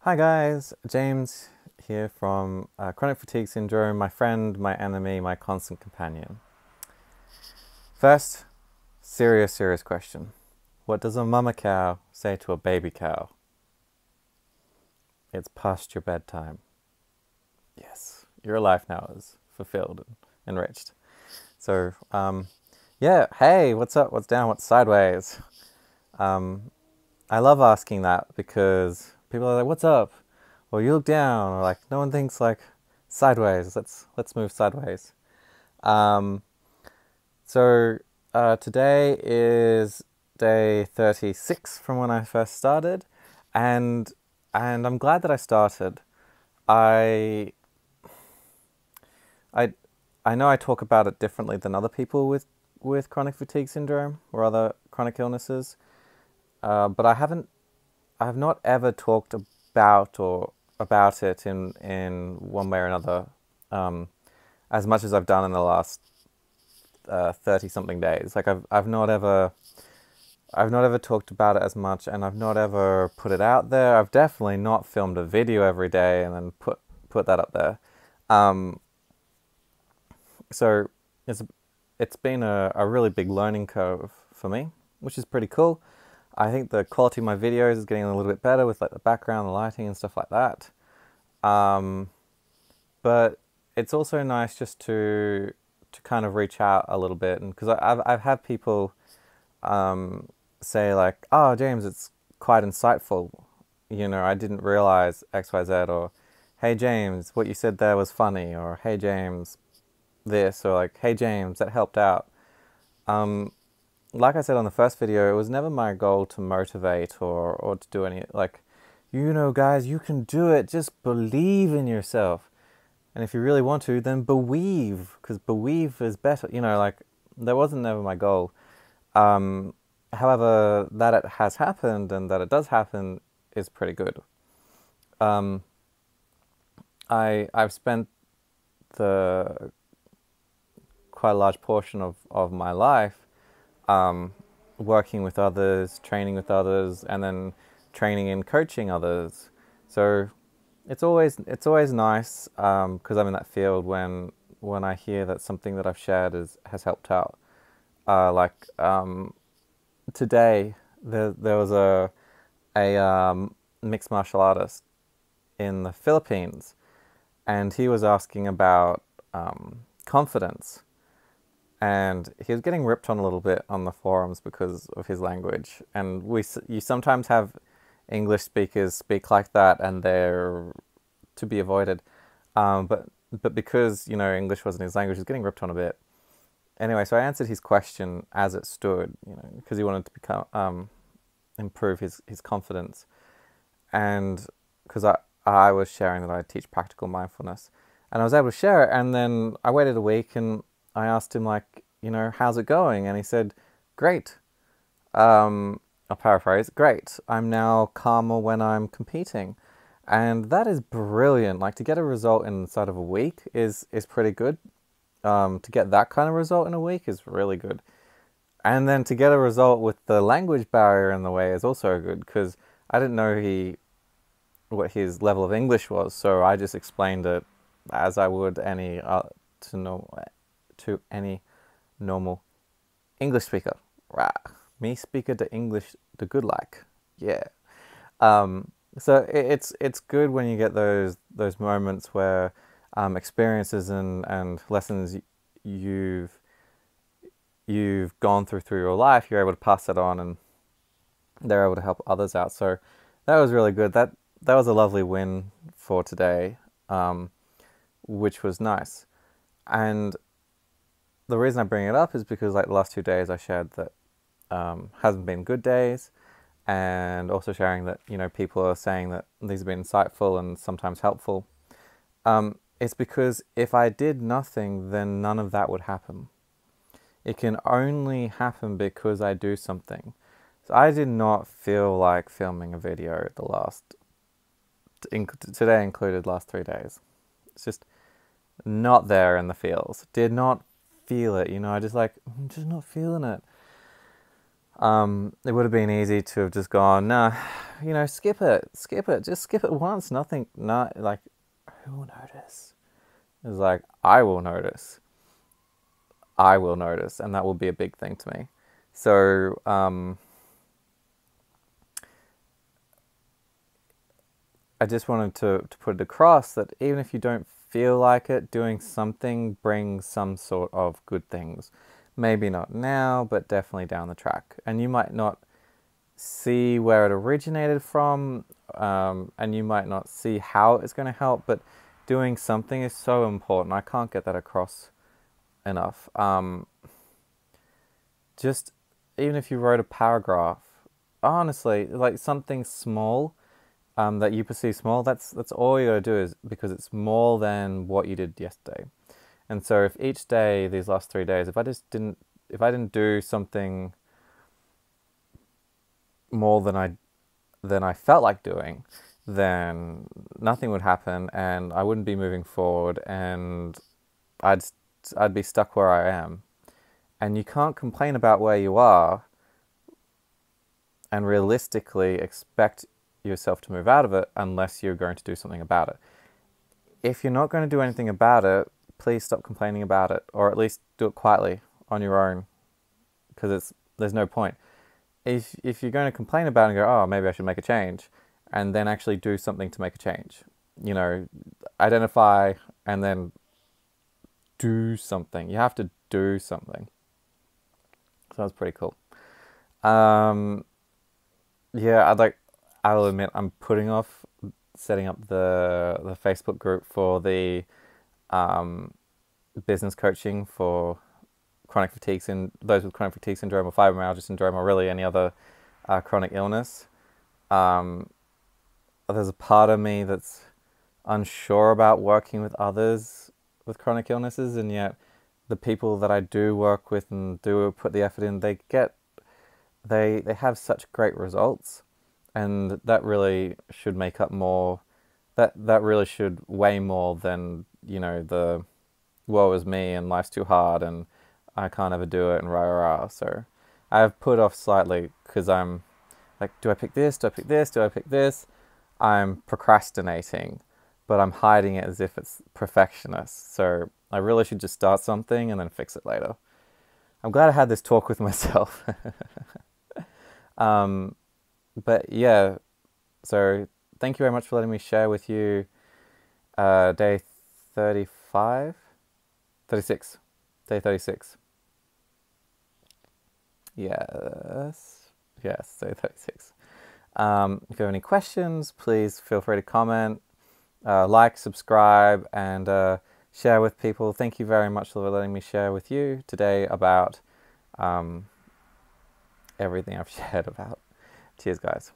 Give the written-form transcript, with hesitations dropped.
Hi guys, James here from Chronic Fatigue Syndrome, my friend, my enemy, my constant companion. First, serious question. What does a mama cow say to a baby cow? It's past your bedtime. Yes, your life now is fulfilled and enriched. So, yeah, hey, what's up, what's down, what's sideways? Um, I love asking that because people are like, what's up? Or you look down, or like, no one thinks like sideways. Let's move sideways. Um, so today is day 36 from when I first started, and I'm glad that I started. I I I know I talk about it differently than other people with chronic fatigue syndrome or other chronic illnesses, but I have not ever talked about it in one way or another, um, as much as I've done in the last 30 something days. Like I've not ever talked about it as much, and I've not ever put it out there. I've definitely not filmed a video every day and then put that up there. Um, so it's it's been a really big learning curve for me, which is pretty cool. I think the quality of my videos is getting a little bit better with like the background, the lighting, and stuff like that. Um, but it's also nice just to kind of reach out a little bit, and because I've had people say like, "Oh, James, it's quite insightful. You know, I didn't realize X, Y, Z," or "Hey, James, what you said there was funny," or "Hey, James, this," or like, "Hey, James, that helped out." Um, like I said on the first video, it was never my goal to motivate or to do any like, you know, guys, you can do it. Just believe in yourself. And if you really want to, then believe, because believe is better. You know, like that wasn't never my goal. Um, However, that it has happened and that it does happen is pretty good. Um, I've spent the quite a large portion of my life um, working with others, training with others, and then training and coaching others. So it's always nice because I'm in that field when I hear that something that I've shared has helped out. Like today, there was a mixed martial artist in the Philippines, and he was asking about confidence, and he was getting ripped on a little bit on the forums because of his language. And you sometimes have English speakers speak like that, and they're to be avoided. But because you know English wasn't his language, he's getting ripped on a bit. Anyway, so I answered his question as it stood, you know, because he wanted to become improve his confidence, and because I was sharing that I teach practical mindfulness, and I was able to share it. And then I waited a week, and I asked him like, you know, how's it going? And he said, great. I'll paraphrase, great. I'm now calmer when I'm competing. And that is brilliant. Like to get a result inside of a week is pretty good. To get that kind of result in a week is really good. And then to get a result with the language barrier in the way is also good because I didn't know what his level of English was, so I just explained it as I would to know to any normal English speaker. Right. Me speaker the English the good like. Yeah. So it's good when you get those moments where experiences and lessons you've you've gone through your life, you're able to pass that on, and they're able to help others out. So that was really good. That was a lovely win for today, which was nice. And the reason I bring it up is because like the last 2 days I shared that hasn't been good days, and also sharing that you know people are saying that these have been insightful and sometimes helpful. It's because if I did nothing, then none of that would happen. It can only happen because I do something. So I did not feel like filming a video the last today included last 3 days. It's just not there in the feels. Did not feel it. You know, I just like I'm just not feeling it. It would have been easy to have just gone, nah, skip it, just skip it once, nothing, not like, who will notice? It's like, I will notice, and that will be a big thing to me. So, I just wanted to put it across that even if you don't feel like it, doing something brings some sort of good things. Maybe not now, but definitely down the track. And you might not see where it originated from, and you might not see how it's going to help, but doing something is so important. I can't get that across enough. Just even if you wrote a paragraph, honestly, like something small, that you perceive small, that's all you gotta do, is because it's more than what you did yesterday. And so if each day, these last 3 days, if I didn't do something more than I felt like doing, then nothing would happen, and I wouldn't be moving forward, and I'd I'd be stuck where I am. And you can't complain about where you are and realistically expect yourself to move out of it unless you're going to do something about it. If you're not going to do anything about it, please stop complaining about it, or at least do it quietly on your own, because there's no point. If you're going to complain about it and go, oh, maybe I should make a change, and then actually do something to make a change, identify and then do something. You have to do something. So that's pretty cool. Yeah, I'll admit I'm putting off setting up the Facebook group for the business coaching for chronic fatigue those with chronic fatigue syndrome or fibromyalgia syndrome, or really any other chronic illness. There's a part of me that's unsure about working with others with chronic illnesses, and yet the people that I do work with and do put the effort in, they have such great results, and that really should make up more. That really should weigh more than the woe is me and life's too hard and I can't ever do it and rah rah rah. So I've put off slightly because I'm like, do I pick this? Do I pick this? Do I pick this? I'm procrastinating, but I'm hiding it as if it's perfectionist. So I really should just start something and then fix it later. I'm glad I had this talk with myself. But yeah, so thank you very much for letting me share with you day 35? 36. Day 36. Yes. Yes, day 36. If you have any questions, please feel free to comment, like, subscribe, and share with people. Thank you very much for letting me share with you today about everything I've shared about. Cheers, guys.